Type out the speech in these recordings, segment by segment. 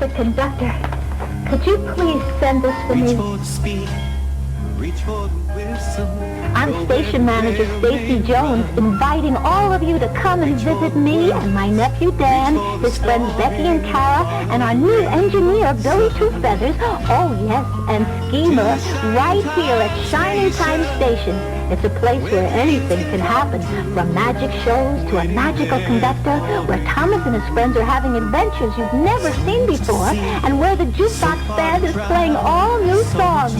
Mr. Conductor, could you please send this for me? Reach for the speed, reach for the whistle. I'm Station Manager Stacy Jones, inviting all of you to come and visit me and my nephew Dan, his friends Becky and Kara, and our new engineer Billy Two Feathers, oh yes, and Schemer, right here at Shining Time Station. It's a place where anything can happen, from magic shows to a magical conductor, where Thomas and his friends are having adventures you've never seen before, and where the jukebox band is playing all new songs.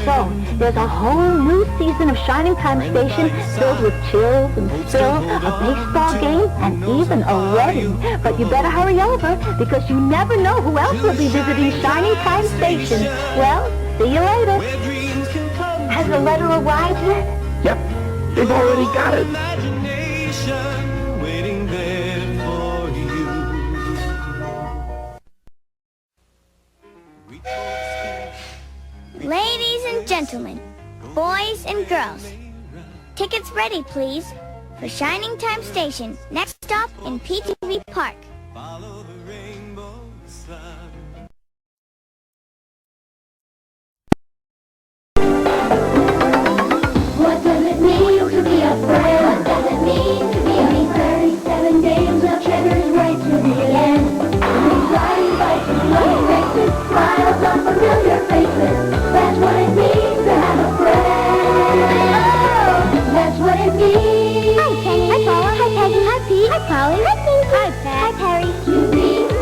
So, there's a whole new season of Shining Time Station filled with chills and spills, a baseball game, and even a wedding. But you better hurry over, because you never know who else will be visiting Shining Time Station. Well, see you later. Has the letter arrived yet? Yep, they've already got it. Waiting there for you. Ladies and gentlemen, boys and girls, tickets ready, please, for Shining Time Station, next stop in PTV Park. Follow the rainbow sun. What does it mean to be a friend? What does it mean to be a friend? 37 games of checkers right to the end. Exciting fights and funny races, smiles on familiar faces. That's what it means to have a friend. That's what it means. Hi, Penny. Hi, Paula. Hi, Peggy. Hi, Pete. Hi, Polly. Hi, Pinky. Hi, Pat. Hi, Perry. To be a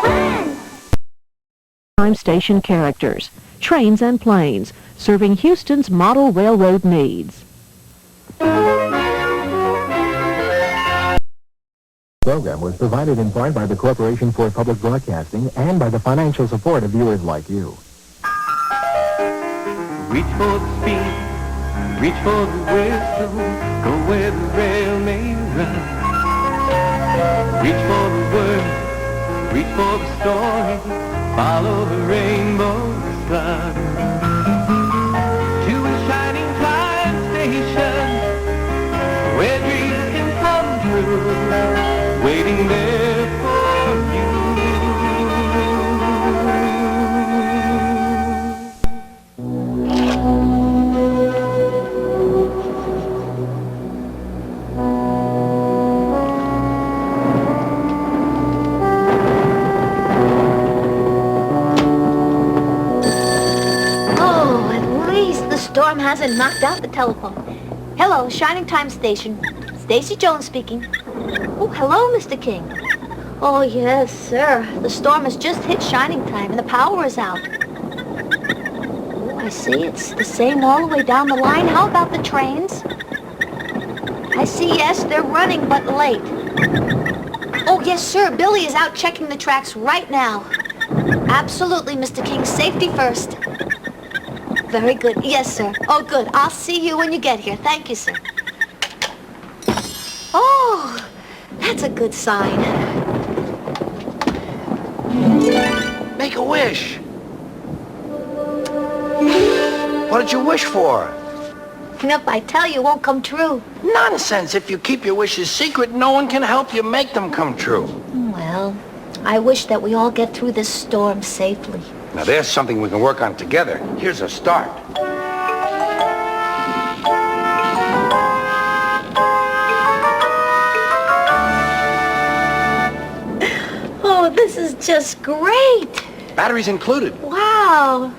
friend. Time station characters, trains and planes, serving Houston's model railroad needs. Program was provided in part by the Corporation for Public Broadcasting and by the financial support of viewers like you. Reach for the speed, reach for the whistle, go where the rail may run. Reach for the word, reach for the story, follow the rainbow sun. To a shining time station, where dreams can come true, waiting there for you. Storm hasn't knocked out the telephone. Hello, Shining Time Station. Stacy Jones speaking. Oh, hello, Mr. King. Oh, yes, sir. The storm has just hit Shining Time and the power is out. Oh, I see. It's the same all the way down the line. How about the trains? I see, yes, they're running, but late. Oh, yes, sir. Billy is out checking the tracks right now. Absolutely, Mr. King. Safety first. Very good. Yes, sir. Oh, good. I'll see you when you get here. Thank you, sir. Oh, that's a good sign. Make a wish. What did you wish for? And if I tell you, it won't come true. Nonsense. If you keep your wishes secret, no one can help you make them come true. Well, I wish that we all get through this storm safely. Now there's something we can work on together. Here's a start. Oh, this is just great. Batteries included. Wow.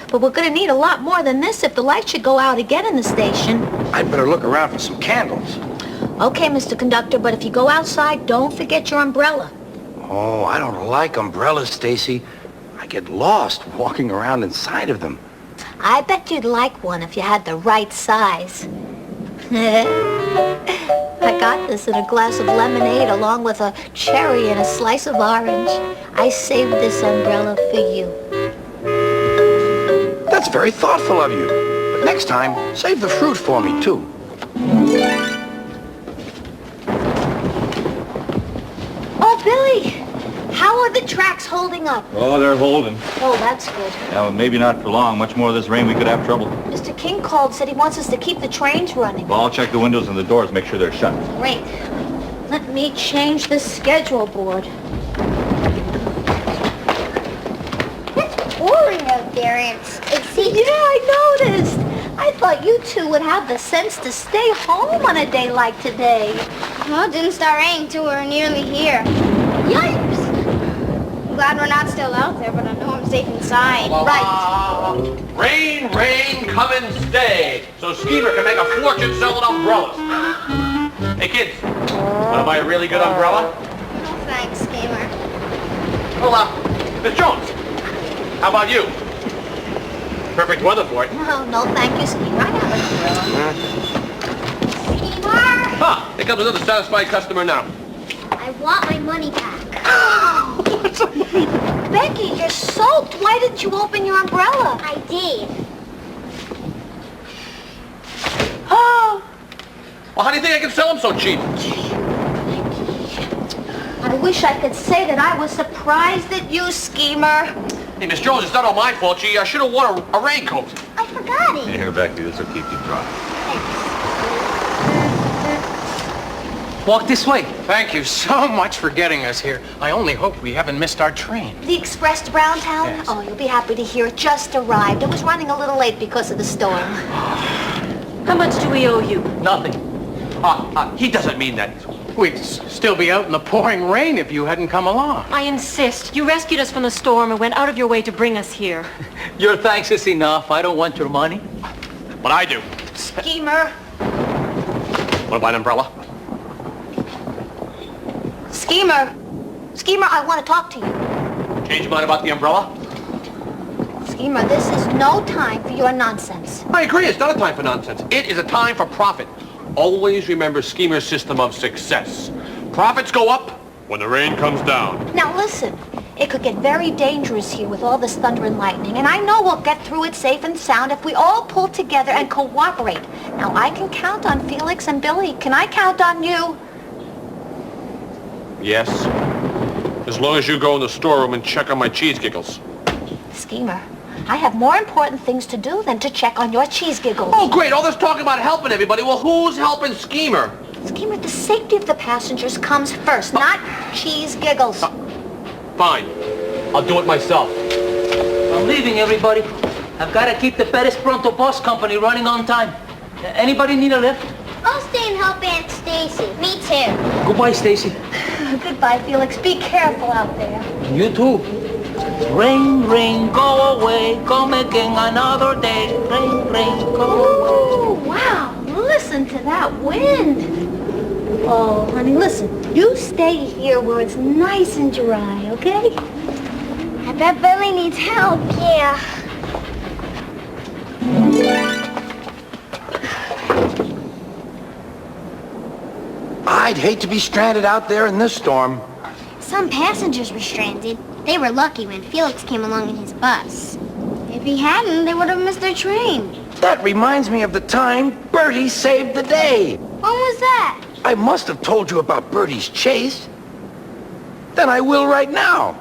But we're going to need a lot more than this if the light should go out again in the station. I'd better look around for some candles. Okay, Mr. Conductor, but if you go outside, don't forget your umbrella. Oh, I don't like umbrellas, Stacy. I get lost walking around inside of them. I bet you'd like one if you had the right size. I got this in a glass of lemonade along with a cherry and a slice of orange. I saved this umbrella for you. That's very thoughtful of you. But next time, save the fruit for me, too. Oh, Billy! How are the tracks holding up? Oh, they're holding. Oh, that's good. Yeah, well, maybe not for long. Much more of this rain, we could have trouble. Mr. King called, said he wants us to keep the trains running. Well, I'll check the windows and the doors, make sure they're shut. Great. Let me change the schedule board. It's boring out there. It's Yeah, I noticed. I thought you two would have the sense to stay home on a day like today. Well, it didn't start raining till we were nearly here. Yikes! I'm glad we're not still out there, but I know I'm safe inside. Right. Rain, rain, come and stay, so Schemer can make a fortune selling umbrellas. Hey kids, wanna buy a really good umbrella? No thanks, Schemer. Well, Miss Jones, how about you? Perfect weather for it. No, thank you, Schemer. I have an umbrella. Schemer! Ah, here comes another satisfied customer now. I want my money back. Becky, you're soaked. Why didn't you open your umbrella? I did. Oh, Well, how do you think I can sell them so cheap? I wish I could say that I was surprised at you, Schemer. Hey, Miss Jones, it's not all my fault. Gee, I should have worn a raincoat. I forgot it. Here, Becky, this will keep you dry. Walk this way. Thank you so much for getting us here. I only hope we haven't missed our train. The express to Browntown? Yes. Oh, you'll be happy to hear it just arrived. It was running a little late because of the storm. How much do we owe you? Nothing. He doesn't mean that. We'd still be out in the pouring rain if you hadn't come along. I insist. You rescued us from the storm and went out of your way to bring us here. Your thanks is enough. I don't want your money. But I do. Schemer. Want to buy an umbrella? Schemer. Schemer, I want to talk to you. Change your mind about the umbrella? Schemer, this is no time for your nonsense. I agree, it's not a time for nonsense. It is a time for profit. Always remember Schemer's system of success. Profits go up when the rain comes down. Now listen, it could get very dangerous here with all this thunder and lightning, and I know we'll get through it safe and sound if we all pull together and cooperate. Now I can count on Felix and Billy. Can I count on you? Yes. As long as you go in the storeroom and check on my cheese giggles. Schemer, I have more important things to do than to check on your cheese giggles. Oh, great. All this talk about helping everybody. Well, who's helping Schemer? Schemer, the safety of the passengers comes first, not cheese giggles. Fine. I'll do it myself. I'm leaving, everybody. I've got to keep the Perez Pronto Bus Company running on time. Anybody need a lift? I'll stay and help Aunt Stacy. Me too. Goodbye, Stacy. Goodbye, Felix. Be careful out there. You too. Rain, rain, go away. Come again another day. Rain, rain, go Oh, wow. Listen to that wind. Oh, honey, listen. You stay here where it's nice and dry, okay? I bet Billy needs help. Yeah. I'd hate to be stranded out there in this storm. Some passengers were stranded. They were lucky when Felix came along in his bus. If he hadn't, they would have missed their train. That reminds me of the time Bertie saved the day. When was that? I must have told you about Bertie's chase. Then I will right now.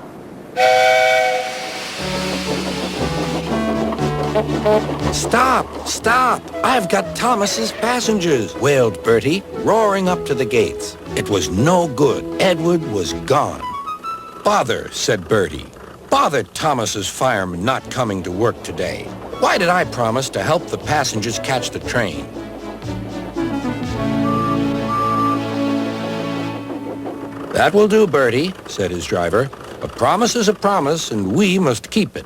Stop! Stop! I've got Thomas's passengers, wailed Bertie, roaring up to the gates. It was no good. Edward was gone. Bother, said Bertie. Bother Thomas's fireman not coming to work today. Why did I promise to help the passengers catch the train? That will do, Bertie, said his driver. A promise is a promise, and we must keep it.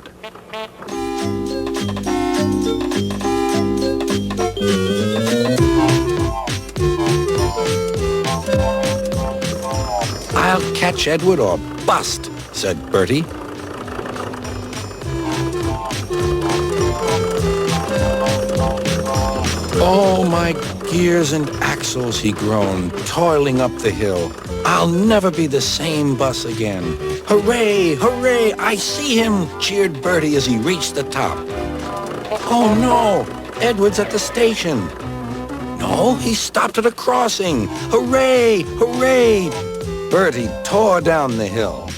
I'll catch Edward or bust, said Bertie. Oh, my gears and axles, he groaned, toiling up the hill. I'll never be the same bus again. Hooray, hooray, I see him, cheered Bertie as he reached the top. Oh, no, Edward's at the station. No, he stopped at a crossing. Hooray, hooray. Bertie tore down the hill.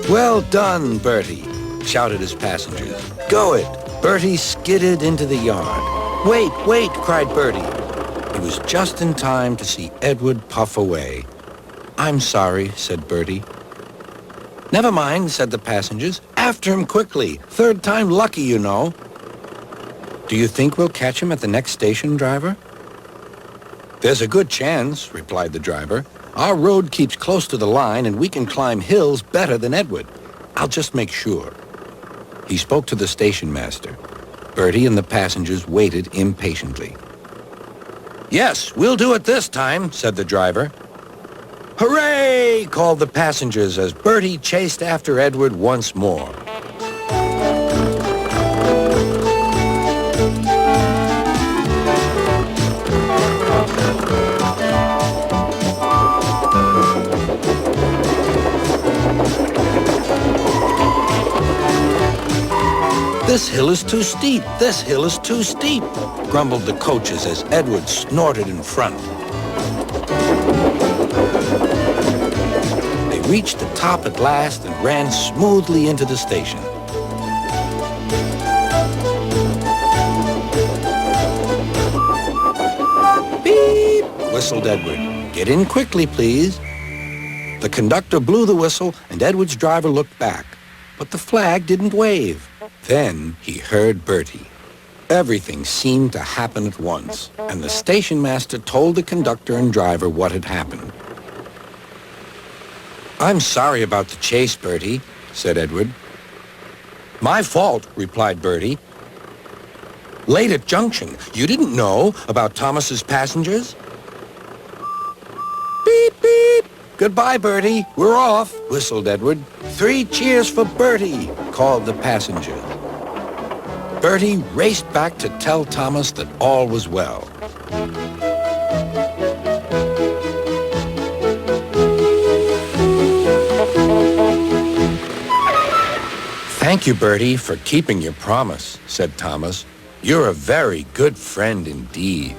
Well done, Bertie, shouted his passengers. Go it. Bertie skidded into the yard. Wait, wait, cried Bertie. He was just in time to see Edward puff away. I'm sorry, said Bertie. Never mind, said the passengers. After him quickly. Third time lucky, you know. Do you think we'll catch him at the next station, driver? There's a good chance, replied the driver. Our road keeps close to the line and we can climb hills better than Edward. I'll just make sure. He spoke to the station master. Bertie and the passengers waited impatiently. Yes, we'll do it this time, said the driver. Hooray! Called the passengers as Bertie chased after Edward once more. This hill is too steep, this hill is too steep, grumbled the coaches as Edward snorted in front. They reached the top at last and ran smoothly into the station. Beep, whistled Edward. Get in quickly, please. The conductor blew the whistle and Edward's driver looked back, but the flag didn't wave. Then he heard Bertie. Everything seemed to happen at once, and the station master told the conductor and driver what had happened. I'm sorry about the chase, Bertie, said Edward. My fault, replied Bertie. Late at junction, you didn't know about Thomas's passengers? Beep, beep. Goodbye, Bertie. We're off, whistled Edward. 3 cheers for Bertie, called the passengers. Bertie raced back to tell Thomas that all was well. Thank you, Bertie, for keeping your promise, said Thomas. You're a very good friend indeed.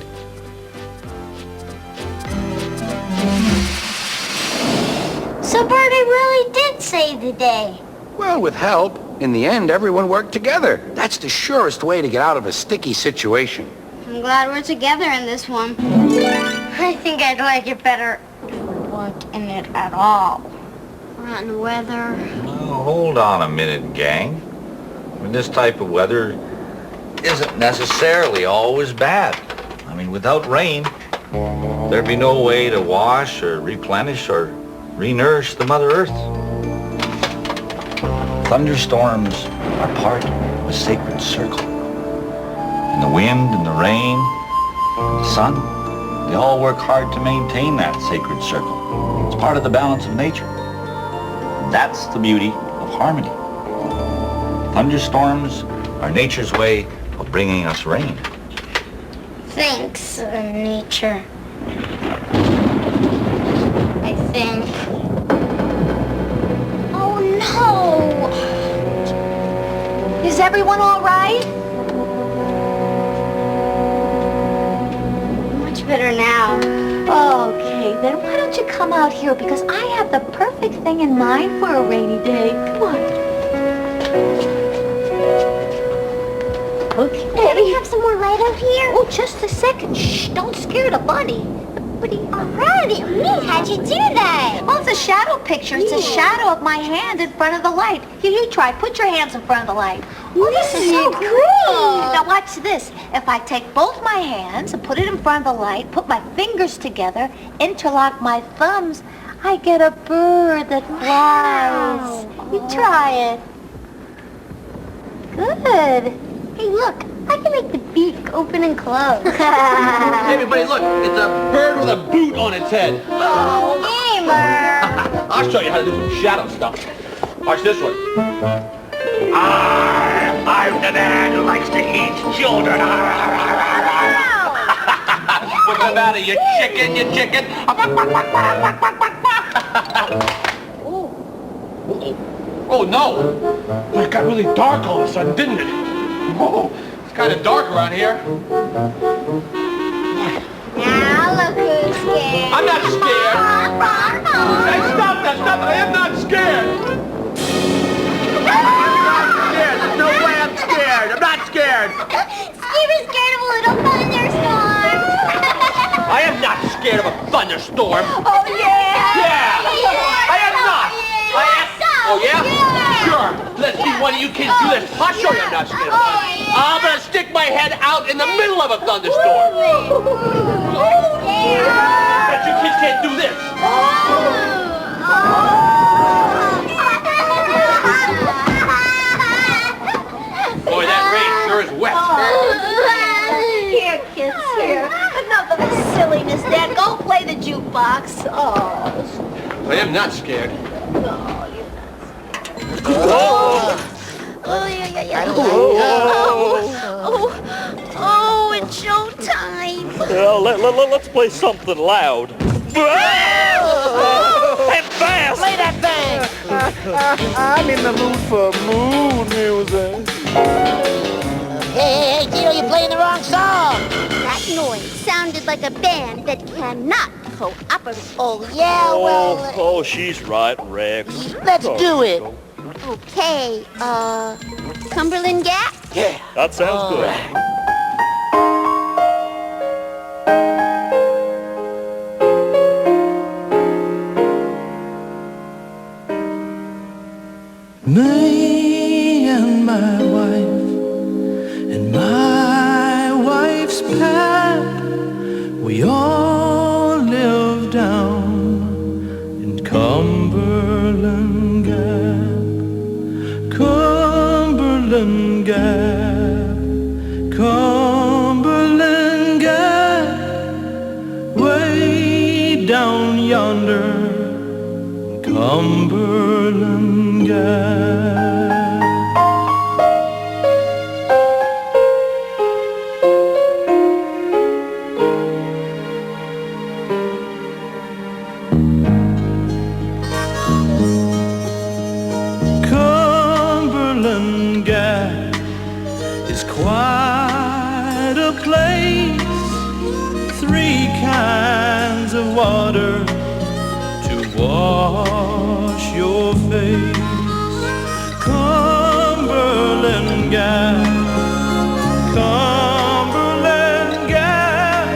So Bertie really did save the day. Well, with help, in the end, everyone worked together. That's the surest way to get out of a sticky situation. I'm glad we're together in this one. I think I'd like it better if we weren't in it at all. Rotten weather. Well, hold on a minute, gang. I mean, this type of weather isn't necessarily always bad. I mean, without rain, there'd be no way to wash or replenish or re-nourish the Mother Earth. Thunderstorms are part of a sacred circle. And the wind and the rain and the sun, they all work hard to maintain that sacred circle. It's part of the balance of nature. That's the beauty of harmony. Thunderstorms are nature's way of bringing us rain. Thanks, nature. I think. Oh no! Is everyone all right? Much better now. Okay, then why don't you come out here, because I have the perfect thing in mind for a rainy day. Come on. Okay. Can we have some more light up here? Oh, just a second. Shh, don't scare the bunny. Alrighty, how'd you do that? Well, it's a shadow picture. It's a shadow of my hand in front of the light. Here, you try. Put your hands in front of the light. Oh, this is so great. Now watch this. If I take both my hands and put it in front of the light, put my fingers together, interlock my thumbs, I get a bird that flies. Wow. You try it. Good. Hey, look. I can make the beak open and close. Hey, everybody, look. It's a bird with a boot on its head. Gamer. I'll show you how to do some shadow stuff. Watch this one. I'm the man who likes to eat children. What's the matter, you chicken, you chicken? Oh, no. It got really dark all of a sudden, didn't it? Oh, it's kind of dark around here. Now look who's scared. I'm not scared. Hey, stop that, stop it. I am not scared. There's no way I'm scared. I'm not scared. Steve is scared of a little thunderstorm. I am not not scared of a thunderstorm. Oh, yeah! Yeah! I am not! Oh, yeah? Sure. Let's see one of you kids do this. I'll show you I'm not scared of thunder. I'm gonna stick my head out in the middle of a thunderstorm. Bet you kids can't do this. Boy, that rain sure is wet. Here, kids, here. Enough of this silliness, Dad. Go play the jukebox. Oh. I am not scared. Oh, it's showtime. Let's play something loud. And fast! Play that thing! I'm in the mood for mood music. Hey, Tito, you're playing the wrong song. That noise sounded like a band that cannot cooperate. Oh, yeah, well... Oh, she's right, Rex. Let's do it. Okay, Cumberland Gap? Yeah. That sounds good. Me and my wife and my wife's pet, we all live down in Cumberland Gap, Cumberland Gap, Cumberland Gap, way down yonder, Cumberland Gap. Cumberland Gap is quite a place. 3 kinds of water to wash your face. Cumberland Gap, Cumberland Gap,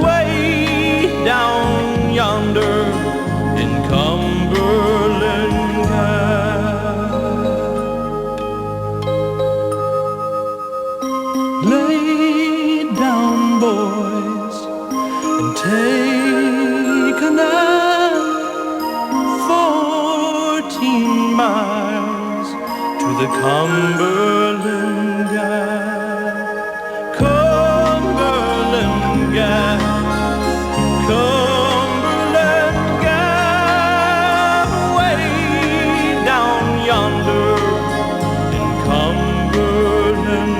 way down yonder in Cumberland Gap. Lay down, boys, and take a nap. 14 miles to the Cumberland Gap, Cumberland Gap, Cumberland Gap, way down yonder in Cumberland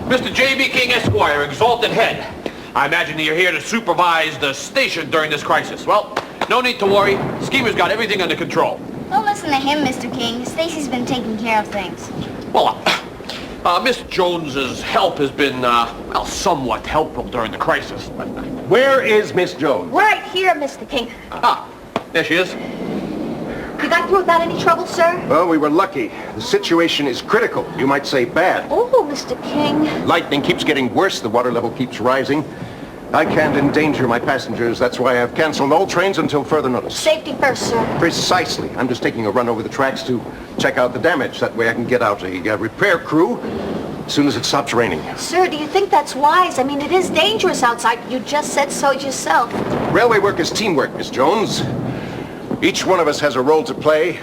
Mr. J.B. King, Esquire, Exalted Head. I imagine that you're here to supervise the station during this crisis. Well, no need to worry. Schemer's got everything under control. Don't listen to him, Mr. King. Stacy's been taking care of things. Well, Miss Jones's help has been, well, somewhat helpful during the crisis. But, Where is Miss Jones? Right here, Mr. King. there she is. You got through without any trouble, sir? Well, we were lucky. The situation is critical. You might say bad. Oh, Mr. King. Lightning keeps getting worse. The water level keeps rising. I can't endanger my passengers. That's why I've canceled all trains until further notice. Safety first, sir. Precisely. I'm just taking a run over the tracks to check out the damage. That way I can get out a repair crew as soon as it stops raining. Sir, do you think that's wise? I mean, it is dangerous outside. You just said so yourself. Railway work is teamwork, Miss Jones. Each one of us has a role to play.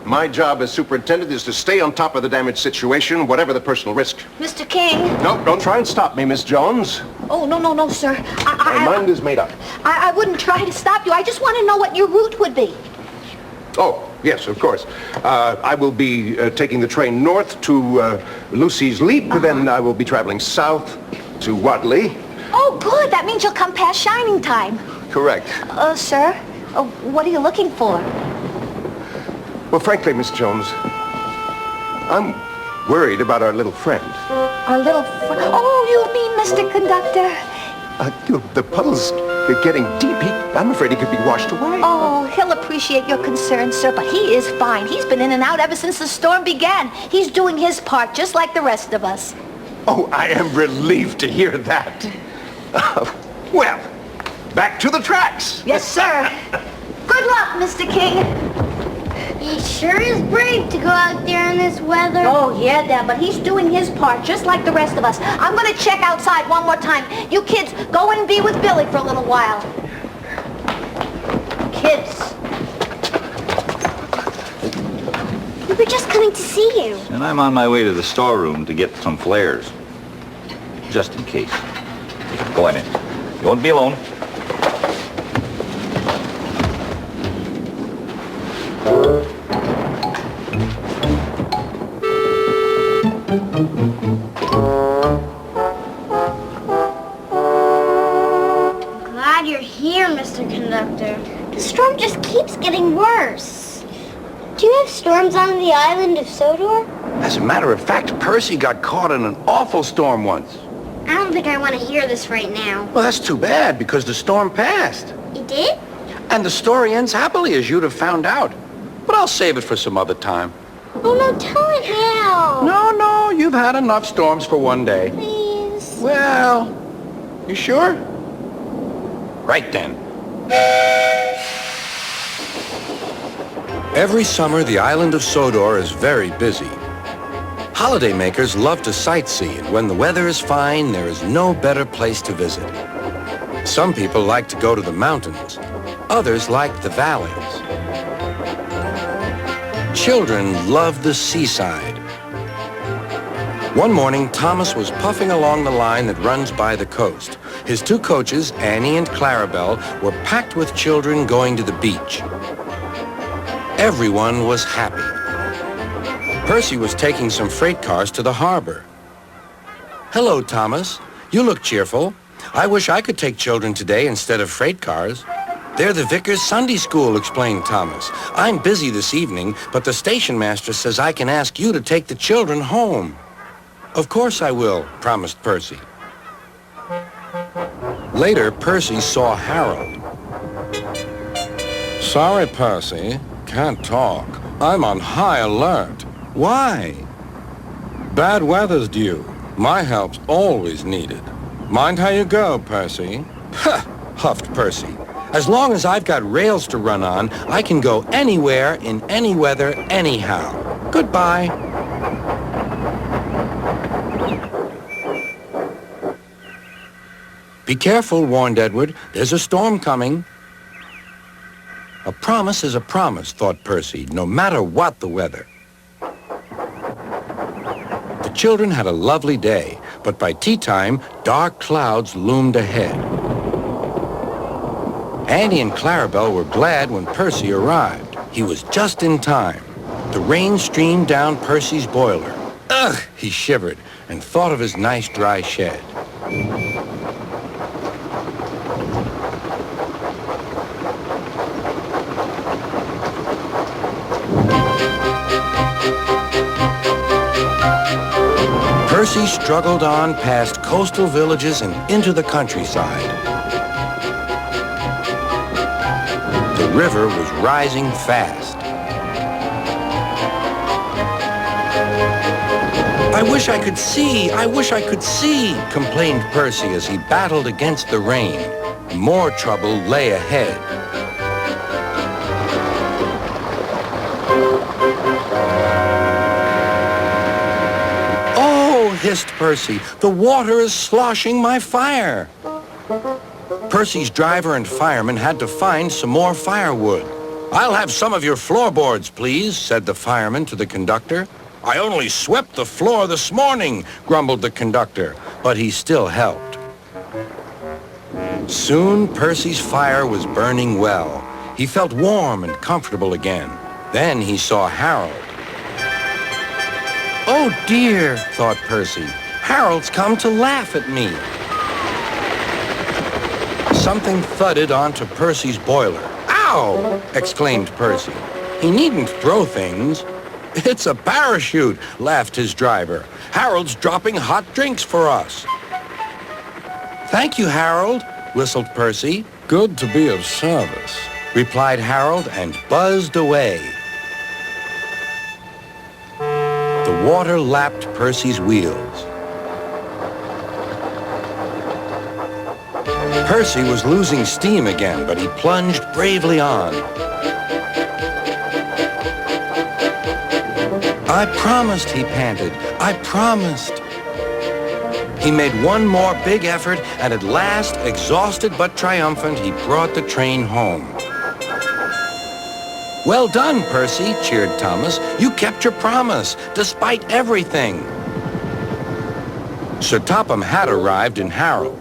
My job as superintendent is to stay on top of the damaged situation, whatever the personal risk. Mr. King. No, don't try and stop me, Miss Jones. Oh, no, sir. My mind is made up. I wouldn't try to stop you. I just want to know what your route would be. Oh, yes, of course. I will be taking the train north to Lucy's Leap, then I will be traveling south to Wadley. Oh, good. That means you'll come past Shining Time. Correct. Sir, what are you looking for? Well, frankly, Miss Jones, I'm worried about our little friend. Our little friend? Oh, you mean Mr. Conductor? The puddles getting deep. I'm afraid he could be washed away. Oh, he'll appreciate your concern, sir, but he is fine. He's been in and out ever since the storm began. He's doing his part just like the rest of us. Oh, I am relieved to hear that. Well, back to the tracks. Yes, sir. Good luck, Mr. King. He sure is brave to go out there in this weather. Oh, yeah, Dad, but he's doing his part just like the rest of us. I'm going to check outside one more time. You kids, go and be with Billy for a little while. Kids. We were just coming to see you. And I'm on my way to the storeroom to get some flares. Just in case. Go on in. You won't be alone. Glad you're here, Mr. Conductor. The storm just keeps getting worse. Do you have storms on the island of Sodor? As a matter of fact, Percy got caught in an awful storm once. I don't think I want to hear this right now. Well, that's too bad, because the storm passed. It did? And the story ends happily, as you'd have found out. But I'll save it for some other time. Oh, no, tell it now. No, you've had enough storms for one day. Please. Well, you sure? Right then. Every summer, the island of Sodor is very busy. Holidaymakers love to sightsee, and when the weather is fine, there is no better place to visit. Some people like to go to the mountains. Others like the valleys. Children love the seaside. One morning, Thomas was puffing along the line that runs by the coast. His two coaches, Annie and Clarabelle, were packed with children going to the beach. Everyone was happy. Percy was taking some freight cars to the harbor. Hello, Thomas. You look cheerful. I wish I could take children today instead of freight cars. They're the vicar's Sunday school, explained Thomas. I'm busy this evening, but the station master says I can ask you to take the children home. Of course I will, promised Percy. Later, Percy saw Harold. Sorry, Percy. Can't talk. I'm on high alert. Why? Bad weather's due. My help's always needed. Mind how you go, Percy. Ha! Huffed Percy. As long as I've got rails to run on, I can go anywhere, in any weather, anyhow. Goodbye. Be careful, warned Edward. There's a storm coming. A promise is a promise, thought Percy, no matter what the weather. The children had a lovely day, but by tea time, dark clouds loomed ahead. Annie and Clarabelle were glad when Percy arrived. He was just in time. The rain streamed down Percy's boiler. Ugh, he shivered and thought of his nice dry shed. Percy struggled on past coastal villages and into the countryside. The river was rising fast. I wish I could see, complained Percy as he battled against the rain. More trouble lay ahead. Hissed Percy. The water is sloshing my fire. Percy's driver and fireman had to find some more firewood. I'll have some of your floorboards, please, said the fireman to the conductor. I only swept the floor this morning, grumbled the conductor, but he still helped. Soon Percy's fire was burning well. He felt warm and comfortable again. Then he saw Harold. Oh dear, thought Percy. Harold's come to laugh at me. Something thudded onto Percy's boiler. Ow! Exclaimed Percy. He needn't throw things. It's a parachute, laughed his driver. Harold's dropping hot drinks for us. Thank you, Harold. whistled Percy. Good to be of service, replied Harold, and buzzed away. The water lapped Percy's wheels. Percy was losing steam again, but he plunged bravely on. I promised, he panted. I promised. He made one more big effort, and at last, exhausted but triumphant, he brought the train home. Well done, Percy, cheered Thomas. You kept your promise, despite everything. Sir Topham had arrived in Harold.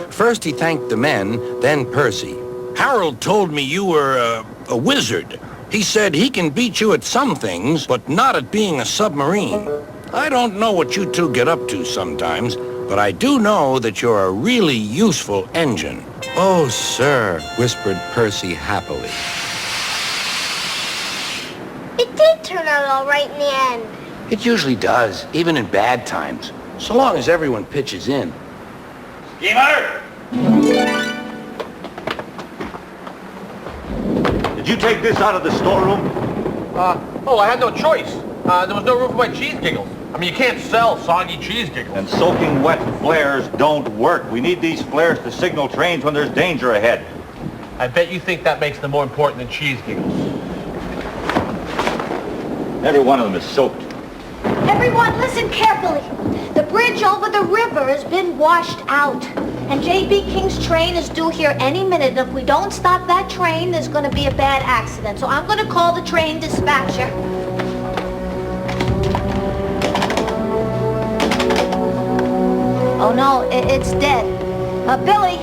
First he thanked the men, then Percy. Harold told me you were a wizard. He said he can beat you at some things, but not at being a submarine. I don't know what you two get up to sometimes, but I do know that you're a really useful engine. Oh, sir, whispered Percy happily. It did turn out all right in the end. It usually does, even in bad times, so long as everyone pitches in. Schemer! Did you take this out of the storeroom? Oh, I had no choice. There was no room for my cheese giggles. I mean, you can't sell soggy cheese giggles. And soaking wet flares don't work. We need these flares to signal trains when there's danger ahead. I bet you think that makes them more important than cheese giggles. Every one of them is soaked. Everyone, listen carefully. The bridge over the river has been washed out. And J.B. King's train is due here any minute. If we don't stop that train, there's going to be a bad accident. So I'm going to call the train dispatcher. Oh, no, it's dead. Billy,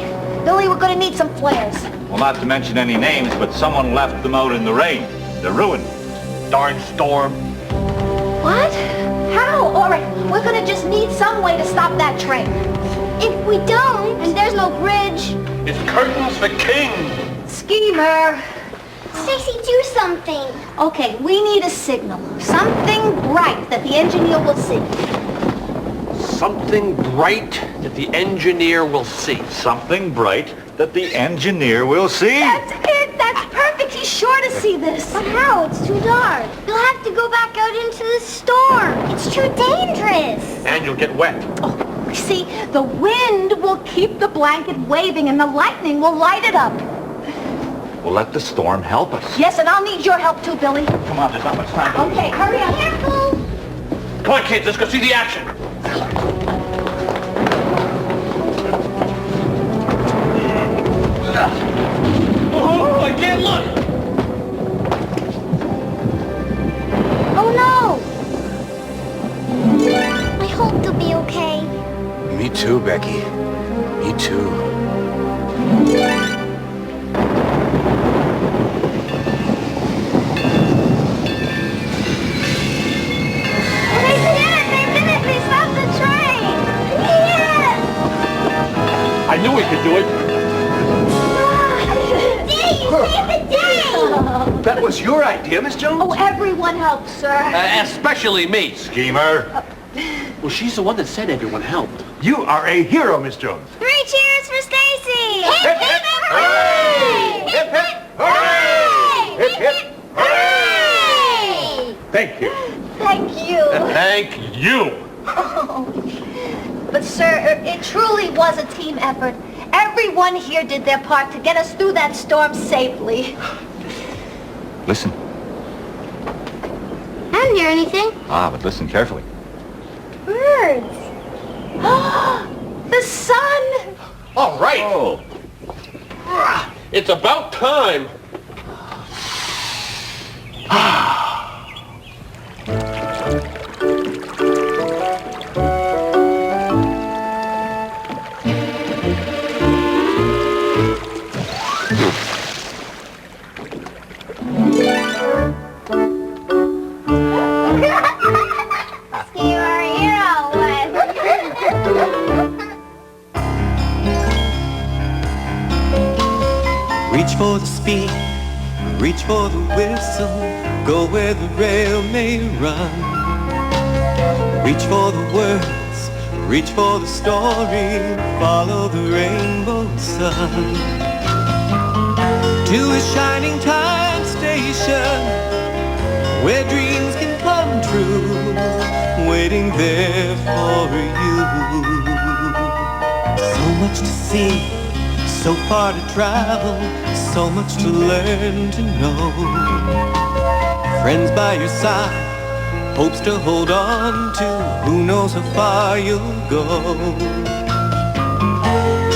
we're going to need some flares. Well, not to mention any names, but someone left them out in the rain. They're ruined. Darn storm. What? How? All right, we're going to just need some way to stop that train. If we don't, and there's no bridge... It's curtains for King. Schemer. Stacy, do something. Okay, we need a signal. Something bright that the engineer will see. Something bright that the engineer will see. Something bright that the engineer will see. That's it. That's perfect. He's sure to see this. But how? It's too dark. You'll have to go back out into the storm. It's too dangerous. And you'll get wet. Oh, see, the wind will keep the blanket waving and the lightning will light it up. We'll let the storm help us. Yes, and I'll need your help too, Billy. Come on, there's not much time. Okay, hurry up. Careful. Come on, kids, let's go see the action. Oh, I can't look. Oh, no. I hope they'll be okay. Me too, Becky. Me too. I knew we could do it. Day, you saved the day! That was your idea, Miss Jones? Oh, everyone helps, sir. Especially me. Schemer. Well, she's the one that said everyone helped. You are a hero, Miss Jones. 3 cheers for Stacy! Hip, hip, hooray! Hip, hip, hooray! Hip, hip, hooray! Thank you. Thank you. Thank you. But, sir, it truly was a team effort. Everyone here did their part to get us through that storm safely. Listen. I didn't hear anything. But listen carefully. Birds. The sun! All right. Oh. It's about time. Reach for the speed, reach for the whistle, go where the rail may run. Reach for the words, Reach for the story, follow the rainbow sun to a shining time station where dreams can come true, waiting there for you. So much to see, so far to travel, so much to learn to know. Friends by your side, hopes to hold on to, who knows how far you'll go.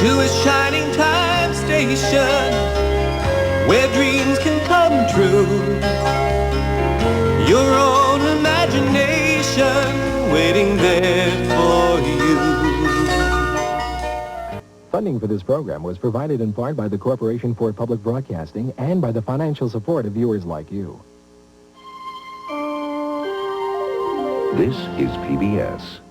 To a shining time station where dreams can come true. Your own imagination waiting there for you. Funding for this program was provided in part by the Corporation for Public Broadcasting and by the financial support of viewers like you. This is PBS.